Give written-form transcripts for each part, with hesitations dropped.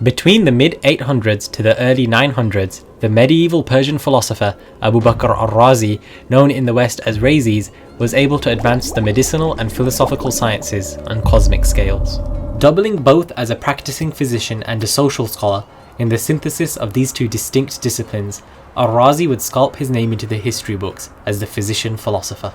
Between the mid-800s to the early 900s, the medieval Persian philosopher Bakr Al-Razi, known in the West as Rhazes, was able to advance the medicinal and philosophical sciences on cosmic scales. Doubling both as a practicing physician and a social scholar, in the synthesis of these two distinct disciplines, Al-Razi would sculpt his name into the history books as the physician-philosopher.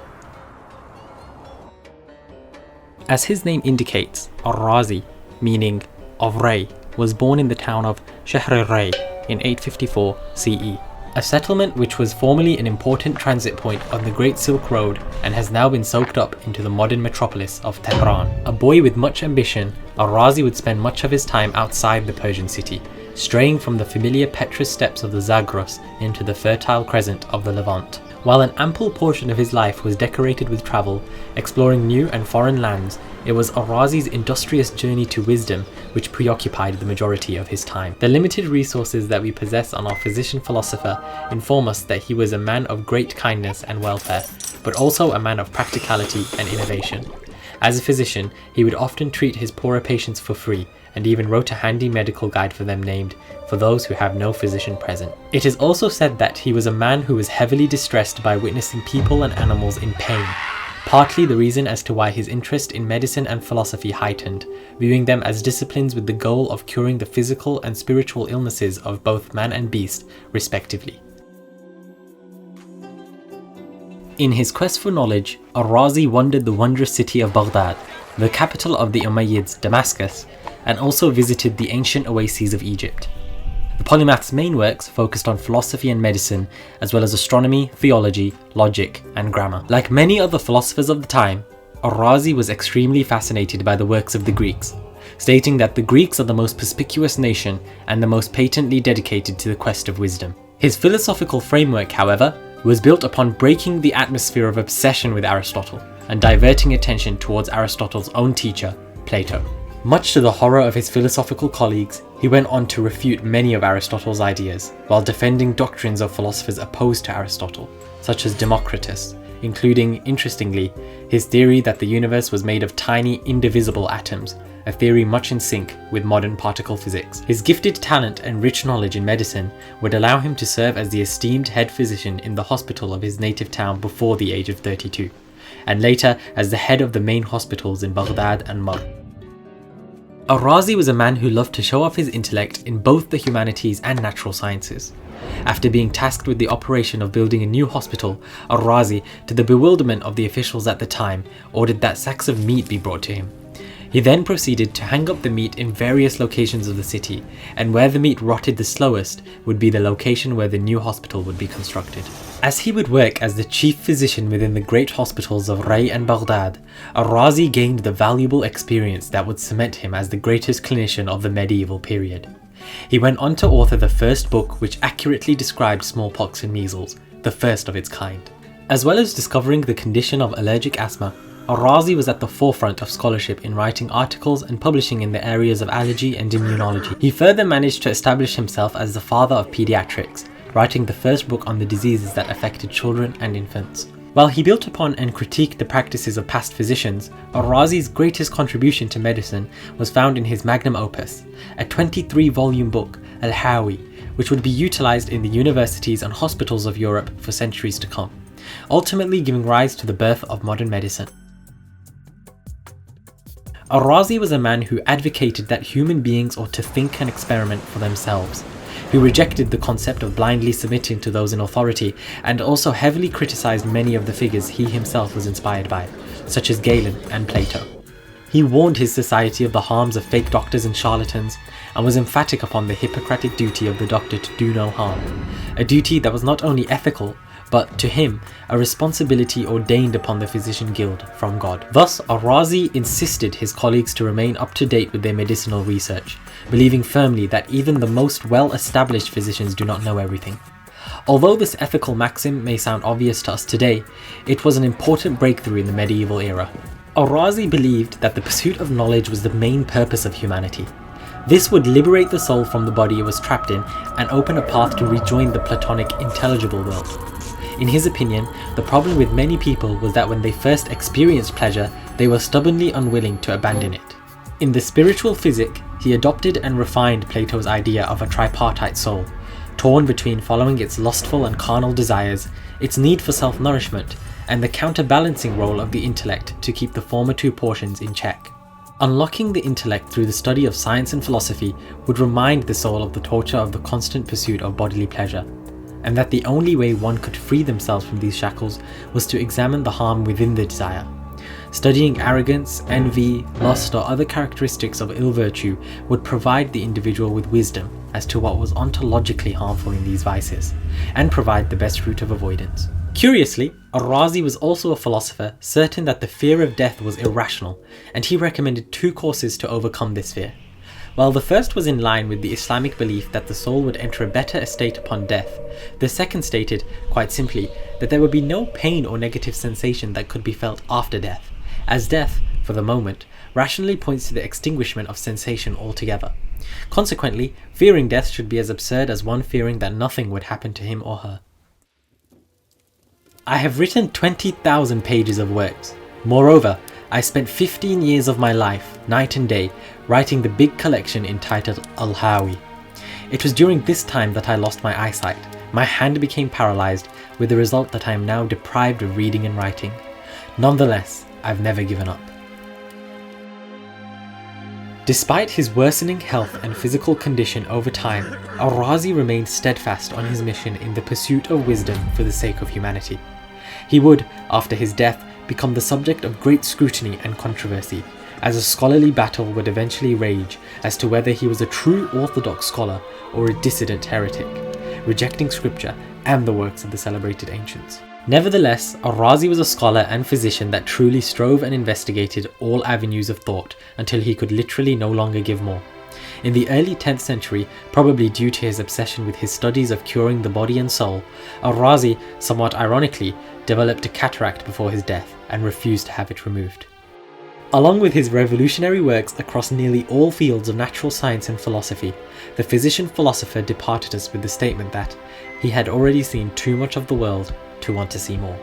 As his name indicates, Al-Razi, meaning of Ray, was born in the town of Shahr-e-Ray in 854 CE, a settlement which was formerly an important transit point on the Great Silk Road and has now been soaked up into the modern metropolis of Tehran. A boy with much ambition, Al-Razi would spend much of his time outside the Persian city, straying from the familiar Petrus steppes of the Zagros into the fertile crescent of the Levant. While an ample portion of his life was decorated with travel, exploring new and foreign lands, it was Al-Razi's industrious journey to wisdom which preoccupied the majority of his time. The limited resources that we possess on our physician-philosopher inform us that he was a man of great kindness and welfare, but also a man of practicality and innovation. As a physician, he would often treat his poorer patients for free, and even wrote a handy medical guide for them named "For Those Who Have No Physician Present." It is also said that he was a man who was heavily distressed by witnessing people and animals in pain, partly the reason as to why his interest in medicine and philosophy heightened, viewing them as disciplines with the goal of curing the physical and spiritual illnesses of both man and beast, respectively. In his quest for knowledge, Al-Razi wandered the wondrous city of Baghdad, the capital of the Umayyads, Damascus, and also visited the ancient Oases of Egypt. The polymath's main works focused on philosophy and medicine, as well as astronomy, theology, logic, and grammar. Like many other philosophers of the time, Al-Razi was extremely fascinated by the works of the Greeks, stating that the Greeks are the most perspicuous nation and the most patently dedicated to the quest of wisdom. His philosophical framework, however, was built upon breaking the atmosphere of obsession with Aristotle and diverting attention towards Aristotle's own teacher, Plato. Much to the horror of his philosophical colleagues, he went on to refute many of Aristotle's ideas, while defending doctrines of philosophers opposed to Aristotle, such as Democritus, including, interestingly, his theory that the universe was made of tiny, indivisible atoms, a theory much in sync with modern particle physics. His gifted talent and rich knowledge in medicine would allow him to serve as the esteemed head physician in the hospital of his native town before the age of 32, and later as the head of the main hospitals in Baghdad and Mur. Al-Razi was a man who loved to show off his intellect in both the humanities and natural sciences. After being tasked with the operation of building a new hospital, Al-Razi, to the bewilderment of the officials at the time, ordered that sacks of meat be brought to him. He then proceeded to hang up the meat in various locations of the city, and where the meat rotted the slowest would be the location where the new hospital would be constructed. As he would work as the chief physician within the great hospitals of Ray and Baghdad, Al-Razi gained the valuable experience that would cement him as the greatest clinician of the medieval period. He went on to author the first book which accurately described smallpox and measles, the first of its kind. As well as discovering the condition of allergic asthma, Al-Razi was at the forefront of scholarship in writing articles and publishing in the areas of allergy and immunology. He further managed to establish himself as the father of pediatrics, writing the first book on the diseases that affected children and infants. While he built upon and critiqued the practices of past physicians, Al-Razi's greatest contribution to medicine was found in his magnum opus, a 23-volume book, Al-Hawi, which would be utilized in the universities and hospitals of Europe for centuries to come, ultimately giving rise to the birth of modern medicine. Al-Razi was a man who advocated that human beings ought to think and experiment for themselves, who rejected the concept of blindly submitting to those in authority, and also heavily criticized many of the figures he himself was inspired by, such as Galen and Plato. He warned his society of the harms of fake doctors and charlatans, and was emphatic upon the Hippocratic duty of the doctor to do no harm, a duty that was not only ethical, but to him, a responsibility ordained upon the physician guild from God. Thus, Al-Razi insisted his colleagues to remain up to date with their medicinal research, believing firmly that even the most well-established physicians do not know everything. Although this ethical maxim may sound obvious to us today, it was an important breakthrough in the medieval era. Al-Razi believed that the pursuit of knowledge was the main purpose of humanity. This would liberate the soul from the body it was trapped in and open a path to rejoin the Platonic intelligible world. In his opinion, the problem with many people was that when they first experienced pleasure, they were stubbornly unwilling to abandon it. In the spiritual physic, he adopted and refined Plato's idea of a tripartite soul, torn between following its lustful and carnal desires, its need for self-nourishment, and the counterbalancing role of the intellect to keep the former two portions in check. Unlocking the intellect through the study of science and philosophy would remind the soul of the torture of the constant pursuit of bodily pleasure, and that the only way one could free themselves from these shackles was to examine the harm within the desire. Studying arrogance, envy, lust, or other characteristics of ill virtue would provide the individual with wisdom as to what was ontologically harmful in these vices, and provide the best route of avoidance. Curiously, Al-Razi was also a philosopher certain that the fear of death was irrational, and he recommended two courses to overcome this fear. While the first was in line with the Islamic belief that the soul would enter a better estate upon death, the second stated, quite simply, that there would be no pain or negative sensation that could be felt after death, as death, for the moment, rationally points to the extinguishment of sensation altogether. Consequently, fearing death should be as absurd as one fearing that nothing would happen to him or her. I have written 20,000 pages of works. Moreover, I spent 15 years of my life, night and day, writing the big collection entitled Al-Hawi. It was during this time that I lost my eyesight. My hand became paralyzed, with the result that I am now deprived of reading and writing. Nonetheless, I've never given up. Despite his worsening health and physical condition over time, Al-Razi remained steadfast on his mission in the pursuit of wisdom for the sake of humanity. He would, after his death, become the subject of great scrutiny and controversy, as a scholarly battle would eventually rage as to whether he was a true orthodox scholar or a dissident heretic, rejecting scripture and the works of the celebrated ancients. Nevertheless, Al-Razi was a scholar and physician that truly strove and investigated all avenues of thought until he could literally no longer give more. In the early 10th century, probably due to his obsession with his studies of curing the body and soul, Al-Razi, somewhat ironically, developed a cataract before his death and refused to have it removed. Along with his revolutionary works across nearly all fields of natural science and philosophy, the physician-philosopher departed us with the statement that he had already seen too much of the world to want to see more.